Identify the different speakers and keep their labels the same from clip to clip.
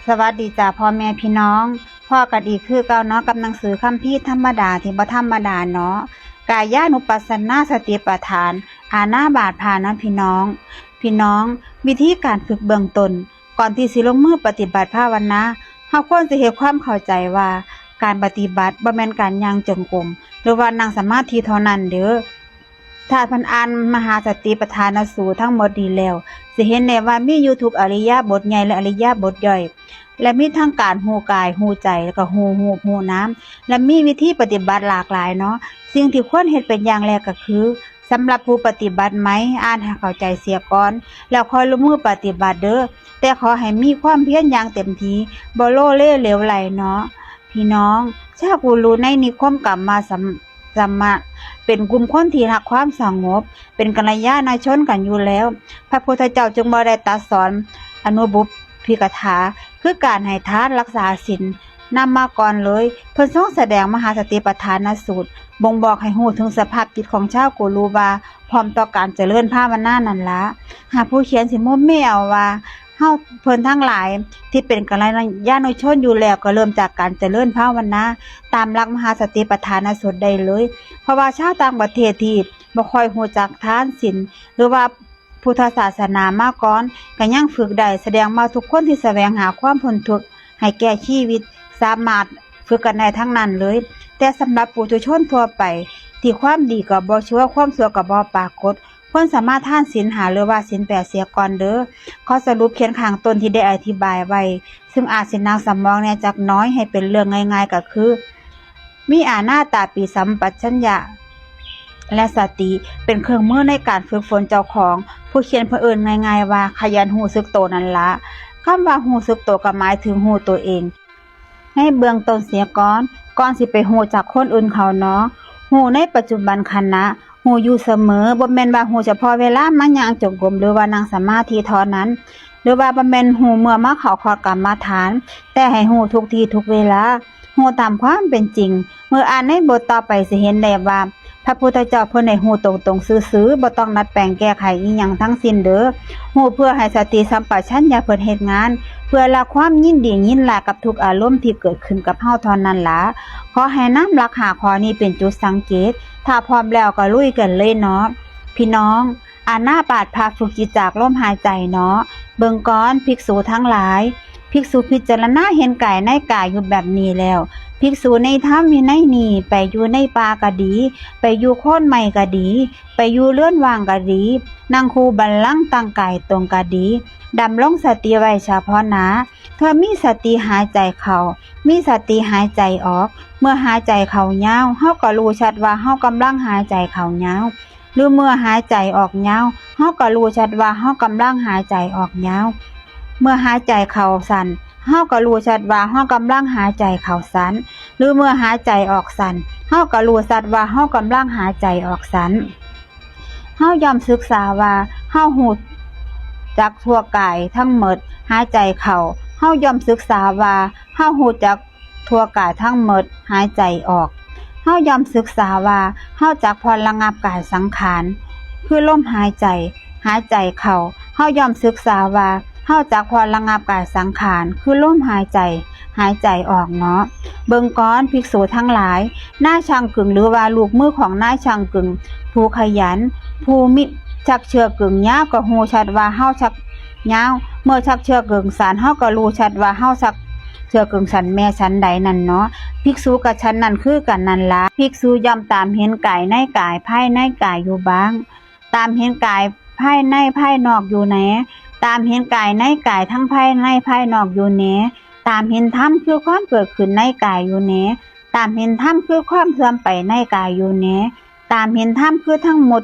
Speaker 1: สวัสดีจ้าพ่อแม่พี่น้องพ่อกันอีกคือเก่าเนาะกับหนังสือคัมภีร์ธรรมดาที่บ่ธรรมดาเนาะกายานุปัสสนาสติปัฏฐานอานาบาทพานะพี่น้องวิธีการฝึกเบื้องต้นก่อนที่สิลงมือปฏิบัติภาวนาเฮาควรสิเฮ็ดความเข้าใจว่าการปฏิบัติบ่แม่นการย่างจงกรมหรือว่านั่งสมาธิเท่านั้นเด้อถ้าเพิ่นอ่านมหาสติปัฏฐานสูตรทั้งหมดดีแล้วสิเห็นได้ว่ามีอยู่ทุกอริยบทใหญ่และอริยบทย่อยและมีทั้งการหูกายหูใจแล้วก็หูน้ำและมีวิธีปฏิบัติหลากหลายเนาะสิ่งที่ควรเฮ็ดเป็นอย่างแรกก็คือสำหรับผู้ปฏิบัติไหมอ่านให้เข้าใจเสียก่อนแล้วค่อยลงมือปฏิบัติเด้อแต่ขอให้มีความเพียรอย่างเต็มที่บ่โลเลเหลวไหลเนาะพี่น้องชาวกูรูในนิคมกรรมมาสัมมะเป็นกลุ่มคนที่รักความสงบเป็นกัลยาณชนกันอยู่แล้วพระพุทธเจ้าจึงบ่ได้ตรัสสอนอนุบุพพิกถาคือการให้ทานรักษาศีลนำมาก่อนเลยเพิ่นทรงแสดงมหาสติปัฏฐานสูตรบ่งบอกให้ฮู้ถึงสภาพจิตของชาวกูรูว่าพร้อมต่อการเจริญภาวนานั่นล่ะหากผู้เขียนสิโม้แมวว่าเฮาเพิ่นทั้งหลายที่เป็นกัลยาณชนอยู่แล้วก็เริ่มจากการเจริญภาวนาตามหลักมหาสติปัฏฐานสูตรได้เลยเพราะว่าชาวต่างประเทศที่บ่ค่อยรู้จักทานศีลหรือว่าพุทธศาสนามาก่อนก็ยังฝึกได้แสดงมาทุกคนที่แสวงหาความพ้นทุกข์ให้แก่ชีวิตสามารถฝึกกันได้ทั้งนั้นเลยแต่สำหรับปุถุชนทั่วไปที่ความดีก็บ่ชั่วความชั่วก็บ่ปรากฏควรสามารถทานศีล5หรือว่าศีล8เสียก่อนเด้อขอสรุปเขียนข้างต้นที่ได้อธิบายไว้ซึ่งอาจสินักสมองแน่จักน้อยให้เป็นเรื่องง่ายๆก็คือมีอานาตาปิสัมปชัญญะและสติเป็นเครื่องมือในการฝึกฝนเจ้าของผู้เขียนเพิ่นง่ายๆว่าขยันรู้สึกตัวนั่นละคำว่ารู้สึกตัวก็หมายถึงรู้ตัวเองให้เบื้องต้นเสียก่อนสิไปรู้จักคนอื่นเขาเนาะรู้ในปัจจุบันขณะรู้อยู่เสมอบ่แม่นว่ารู้เฉพาะเวลามาย่างจงกรมหรือว่านั่งสมาธิเท่านั้นหรือว่าบ่แม่นรู้เมื่อมาเข้าคอร์สกรรมฐานแต่ให้รู้ทุกที่ทุกเวลารู้ตามความเป็นจริงเมื่ออ่านในบทต่อไปสิเห็นได้ว่าพระพุทธเจ้าเพิ่นให้ฮู้ตรงๆซื่อๆบ่ต้องนัดแปลงแก้ไขอีหยังทั้งสิ้นเด้อฮู้เพื่อให้สติสัมปชัญญะเพิ่นเฮ็ดงานเพื่อละความยินดียินร้ายกับทุกอารมณ์ที่เกิดขึ้นกับเฮาเท่านั้นล่ะขอให้นำหลัก5ข้อนี้เป็นจุดสังเกตถ้าพร้อมแล้วก็ลุยกันเลยเนาะพี่น้องอานาปาตพาฝึกจิตจากลมหายใจเนาะเบิ่งก่อนภิกษุทั้งหลายภิกษุพิจารณาเห็นกายในกายอยู่แบบนี้แล้วภิกษุในธรรมวินัยนี้ไปอยู่ในป่าก็ดีไปอยู่โคนไม้ก็ดีไปอยู่เรือนว่างก็ดีนั่งคูบัลลังก์ตั้งกายตรงก็ดีดำรงสติไว้เฉพาะหน้าเธอมีสติหายใจเข้ามีสติหายใจออกเมื่อหายใจเข้ายาวเฮาก็รู้ชัดว่าเฮากำลังหายใจเข้ายาวหรือเมื่อหายใจออกยาวเฮาก็รู้ชัดว่าเฮากำลังหายใจออกยาวเมื่อหายใจเข้าสั้นเฮาก็รู้ชัดว่าเฮากำลังหายใจเข้าสั้นหรือเมื่อหายใจออกสั้นเฮาก็รู้ชัดว่าเฮากำลังหายใจออกสั้นเฮาย่อมศึกษาว่าเฮาฮู้จักทั่วกายทั้งหมดหายใจเข้าเฮาย่อมศึกษาว่าเฮาฮู้จักทั่วกายทั้งหมดหายใจออกเฮาย่อมศึกษาว่าเฮาจักผ่อนระงับกายสังขารคือลมหายใจเข้าเฮาย่อมศึกษาว่าเฮาจักผ่อนระงับกายสังขารคือลมหายใจออกเนาะเบิ่งก่อนภิกษุทั้งหลายนายช่างกึ่งหรือว่าลูกมือของนายช่างกึ่งผู้ขยันผู้มิชักเชือกกึ่งยาวก็ฮู้ชัดว่าเฮาชักยาวเมื่อชักเชือกกึ่งสั้นเฮาก็รู้ชัดว่าเฮาชักเชือกกึ่งสั้นแม่ชั้นใดนั่นเนาะภิกษุกับชั้นนั้นคือกันนั่นล่ะภิกษุย่อมตามเห็นกายในกายภายในกายอยู่บ้างตามเห็นกายภายในภายนอกอยู่แหนตามเห็นกายในกายทั้งภายในภายนอกอยู่แหนตามเห็นธรรมคือความเกิดขึ้นในกายอยู่แหนตามเห็นธรรมคือความเสื่อมไปในกายอยู่แหนตามเห็นธรรมคือทั้งหมด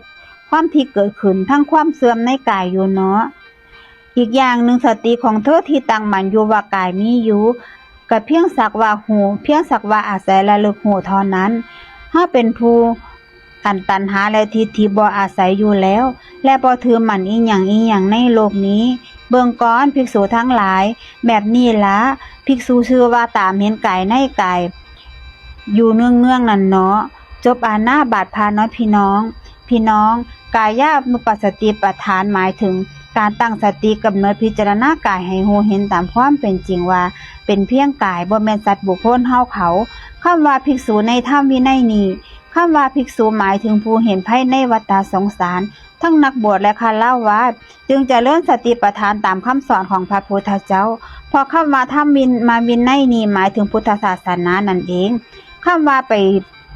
Speaker 1: ความที่เกิดขึ้นทั้งความเสื่อมในกายอยู่เนาะอีกอย่างหนึ่งสติของเธอที่ตั้งมั่นอยู่ว่ากายมีอยู่ก็เพียงสักว่าหูเพียงสักว่าอาศัยระลึกหูเท่านั้นถ้าเป็นผู้ตัณหาและทิฏฐิบ่อาศัยอยู่แล้วและบ่ถือมั่นอีหยังในโลกนี้เบิ่งก่อนภิกษุทั้งหลายแบบนี้ล่ะภิกษุชื่อว่าตามเห็นกายในกายอยู่เนืองๆนั่นเนาะจบอานาบาตพาเนาะพี่น้องกายานุปัสสติปัฏฐานหมายถึง การตั้งสติกำเนิดพิจารณากายให้รู้เห็นตามความเป็นจริงว่าเป็นเพียงกายบ่แม่นสัตว์บุคคลเฮาเขาคำว่าภิกษุในธรรมวินัยนี้คำว่าภิกษุหมายถึงผู้เห็นภัยในวัฏสงสารทั้งนักบวชและฆราวาสจึงจะเริ่มสติปัฏฐานตามคำสอนของพระพุทธเจ้าเพราะคำว่าธรรมวินัยนี้หมายถึงพุทธศาสนานั่นเองคำว่าไป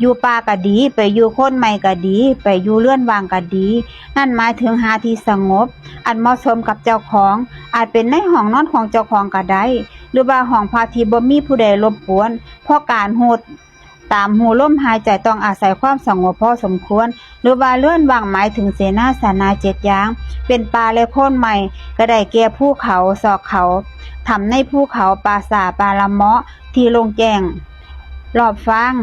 Speaker 1: อยู่ป่าก็ดีไปอยู่โคนไม้ก็ดีไปอยู่เรือนว่างก็ดีนั่นหมายถึงหาที่สงบอันเหมาะสมกับเจ้าของอาจเป็นในห้องนอนของเจ้าของก็ได้หรือว่าห้องพักที่บ่มีผู้ใดรบกวนเพราะการโหดตามหูลมหายใจต้องอาศัยความสงบพอสมควรหรือว่าเลื่อนว่างหมายถึงเสนาสนะ7อย่างเป็นป่าและโคนไม้ก็ได้แก่ภูเขาซอกเขาทำในภูเขาป่าสาป่าละเมาะที่โล่งแจ้งรอบฟัง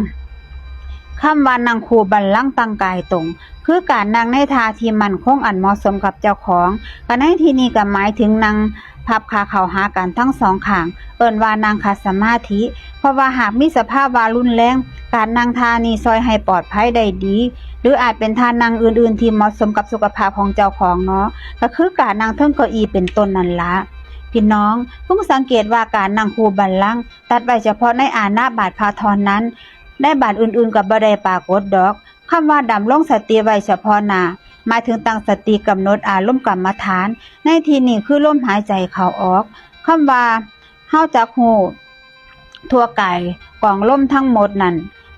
Speaker 1: คำว่านั่งคูบัลลังก์ตั้งกายตรงคือการนั่งในท่าที่มั่นคงอันเหมาะสมกับเจ้าของก็ในที่นี้ก็หมายถึงนั่งพับขาเข้าหากันทั้งสองข้างเอิ้นว่านั่งขัดสมาธิเพราะว่าหากมีสภาพว่ารุนแรงการนั่งท่านี้ซอยให้ปลอดภัยได้ดีหรืออาจเป็นท่านั่งอื่นๆที่เหมาะสมกับสุขภาพของเจ้าของเนาะก็คือการนั่งเทิงเก้าอี้เป็นต้นนั่นละพี่น้องเพิ่งสังเกตว่าการนั่งคูบัลลังก์ตัดไว้เฉพาะในอานาบาตพาทรนั้นได้บาตอื่นๆกับบ่ได้ปรากฏดอกคำว่าดำรงสติไว้เฉพาะหน้าหมายถึงตั้งสติกำหนดอารมณ์กรรมฐานในที่นี้คือลมหายใจเข้าออกคำว่าเฮาจักฮู้ทั่วกายกองลมทั้งหมดนั้น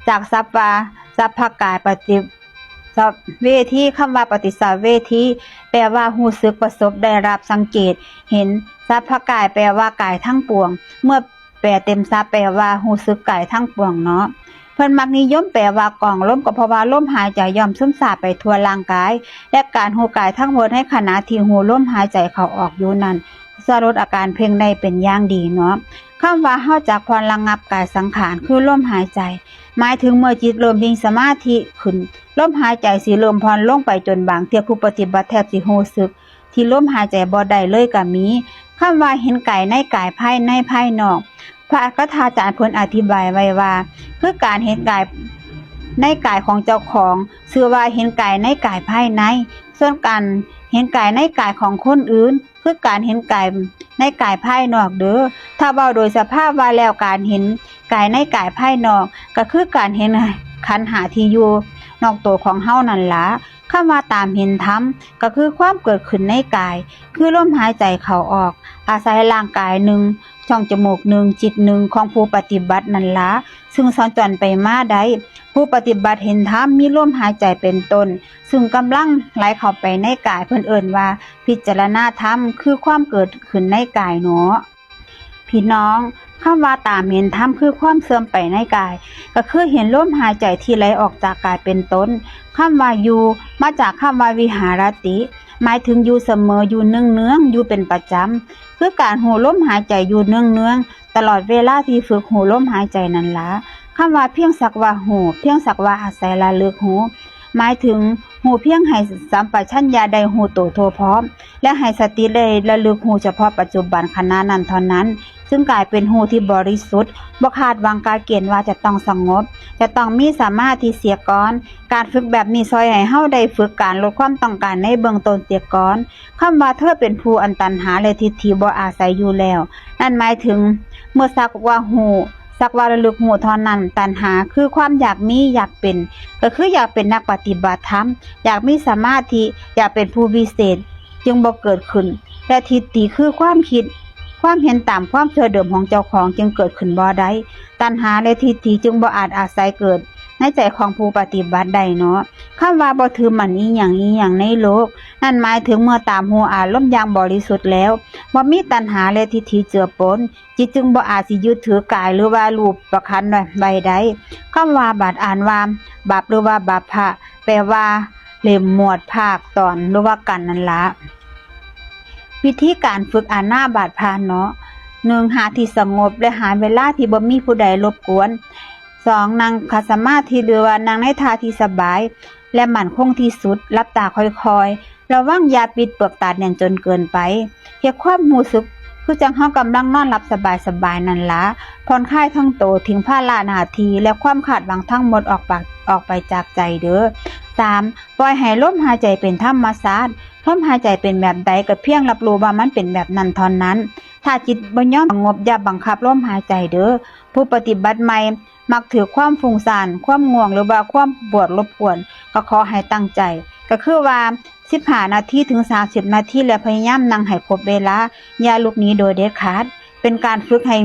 Speaker 1: จากศัพท์ว่าสัพพกายปฏิสัพเวทีคำว่าปฏิสัพเวทีแปลว่ารู้สึกประสบได้รับสังเกตเห็นสัพพกายแปลว่ากายทั้งปวงเมื่อแปลเต็มศัพท์แปลว่ารู้สึกกายทั้งปวงเนาะเพิ่นมักนิยมแปลว่ากองลมก็เพราะว่าลมหายใจย่อมซึมซาบไปทั่วร่างกายและการรู้กายทั้งหมดให้ขณะที่รู้ลมหายใจเข้าออกอยู่นั้นจะลดอาการเพ่งได้เป็นอย่างดีเนาะคำว่าเฮาจักผ่อนระงับกายสังขารคือลมหายใจหมายถึงเมื่อจิตเริ่มมีสมาธิขึ้นลมหายใจสิเริ่มผ่อนลงไปจนบางเที่ยผู้ปฏิบัติแทบสิรู้สึกที่ลมหายใจบ่ได้เลยก็มีคำว่าเห็นกายในกายภายในภายนอกพระคถาจารย์เพิ่นอธิบายไว้ว่าคือการเห็นกายในกายของเจ้าของชื่อว่าเห็นกายในกายภายในส่วนการเห็นกายในกายของคนอื่นคือการเห็นกายในกายภายนอกเด้อถ้าเว้าโดยสภาพว่าแล้วการเห็นกายในกายภายนอกก็คือการเห็นขันธ์5ที่อยู่นอกตัวของเฮานั่นล่ะคำว่าตามเห็นธรรมก็คือความเกิดขึ้นในกายคือลมหายใจเข้าออกอาศัยร่างกายหนึ่งช่องจมูกหนึ่งจิตหนึ่งของผู้ปฏิบัตินั่นล่ะซึ่งสัญจรไปมาได้ผู้ปฏิบัติเห็นธรรมมีลมหายใจเป็นต้นซึ่งกำลังไหลเข้าไปในกายเพิ่นเอิ้นว่าพิจารณาธรรมคือความเกิดขึ้นในกายเนาะพี่น้องคำว่าตามเห็นธรรมคือความเสื่อมไปในกายก็คือเห็นลมหายใจที่ไหลออกจากกายเป็นต้นคำว่าอยู่มาจากคำว่าวิหารติหมายถึงอยู่เสมออยู่เนืองๆอยู่เป็นประจำคือการหูลมหายใจอยู่เนืองๆตลอดเวลาที่ฝึกหูลมหายใจนั่นล่ะคำว่าเพียงสักว่าหูเพียงสักว่าอาศัยระลึกหูหมายถึงหูเพียงให้สัมปชัญญะได้หูโตโทพร้อมและให้สติได้ระลึกหูเฉพาะปัจจุบันขณะนั้นเท่านั้นซึ่งกลายเป็นหูที่บริสุทธิ์บ่คาดหวังการเกณฑ์ว่าจะต้องสงบจะต้องมีสมาธิเสียก่อนการฝึกแบบนี้ซอยให้เฮาได้ฝึกการลดความต้องการในเบื้องต้นเสียก่อนคำว่าเธอเป็นผู้อันตัณหาและทิฏฐิบ่อาศัยอยู่แล้วนั่นหมายถึงเมื่อสักว่าหูสักว่าระลึกหูเท่านั้นตัณหาคือความอยากมีอยากเป็นก็คืออยากเป็นนักปฏิบัติธรรมอยากมีสมาธิอยากเป็นผู้วิเศษจึงบ่เกิดขึ้นและทิฏฐิคือความคิดความเห็นตามความเชื่อเดิมของเจ้าของจึงเกิดขึ้นบ่ได้ตัณหาและทิฏฐิจึงบ่อาจอาศัยเกิดในใจของผู้ปฏิบัติได้เนาะคำว่าบ่ถือมั่นอีหยังในโลกนั่นหมายถึงเมื่อตามหูอารมณ์อย่างบริสุทธิ์แล้วบ่มีตัณหาและทิฏฐิเจือปนจิตจึงบ่อาจสิยึดถือกายหรือว่ารูปประคันใดใดคำว่าบาปอ่านว่าบาปหรือว่าบาปะแปลว่าเล่มหมวดภาคตอนหรือว่ากันนั่นล่ะวิธีการฝึกอานาบาตพาเนาะ1หาที่สงบและหาเวลาที่บ่มีผู้ใดรบกวน2นั่งขัดสมาธิหรือว่านั่งในท่าที่สบายและมั่นคงที่สุดหลับตาค่อยๆระวังอย่าปิดเปลือกตาแน่นจนเกินไปเฮ็ดความรู้สึกคือจังเฮากำลังนอนหลับสบายๆนั่นล่ะผ่อนคลายทั้งโตทิ้งภาระหน้าที่และความคาดหวังทั้งหมดออกไปจากใจเด้อ 3. ปล่อยให้ลมหายใจเป็นธรรมชาติลมหายใจเป็นแบบใดก็เพียงรับรู้ว่ามันเป็นแบบนั้นเท่านั้นถ้าจิตบ่ยอมสงบอย่าบังคับลมหายใจเด้อผู้ปฏิบัติใหม่มักถือความฟุ้งซ่านความง่วงหรือว่าความปวดรบกวนก็ขอให้ตั้งใจก็คือว่า15 นาทีถึง30 นาทีและพยายามนั่งให้ครบเวลาอย่าลุกหนีโดยเด็ดขาดเป็นการฝึกให้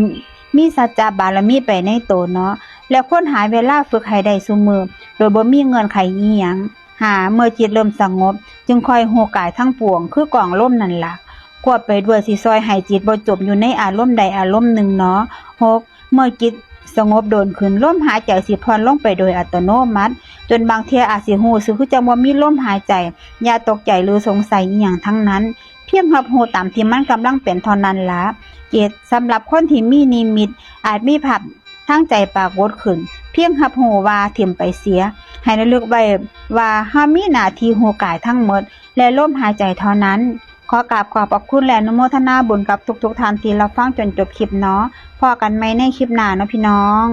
Speaker 1: มีสัจจะบารมีไปในตนเนาะและค้นหาเวลาฝึกให้ได้ซุมื้อโดยบ่มีเงื่อนไขอิหยังเมื่อจิตเริ่มสงบจึงค่อยรู้กายทั้งปวงคือกองลมนั่นล่ะควบไปด้วยสิซอยให้จิตบ่จมอยู่ในอารมณ์ใดอารมณ์หนึ่งเนาะ6เมื่อจิตสงบโดนขึ้นลมหายใจสิผ่อนลงไปโดยอัตโนมัติจนบางเที่ยอาจสิรู้สึกคือจังบ่มีลมหายใจอย่าตกใจหรือสงสัยอีหยังทั้งนั้นเพียงรับรู้ตามที่มันกำลังเป็นเท่านั้นล่ะ7สำหรับคนที่มีนิมิตอาจมีภาพทางใจปรากฏขึ้นเพียงรับรู้ว่าถิ่มไปเสียให้ระลึกไว้ว่าเฮามีหน้าที่รู้กายทั้งหมดและลมหายใจเท่านั้นขอกราบขอบพระคุณและอนุโมทนาบุญกับทุกๆท่านที่รับฟังจนจบคลิปเนาะพอกันใหม่ในคลิปหน้าเนาะพี่น้อง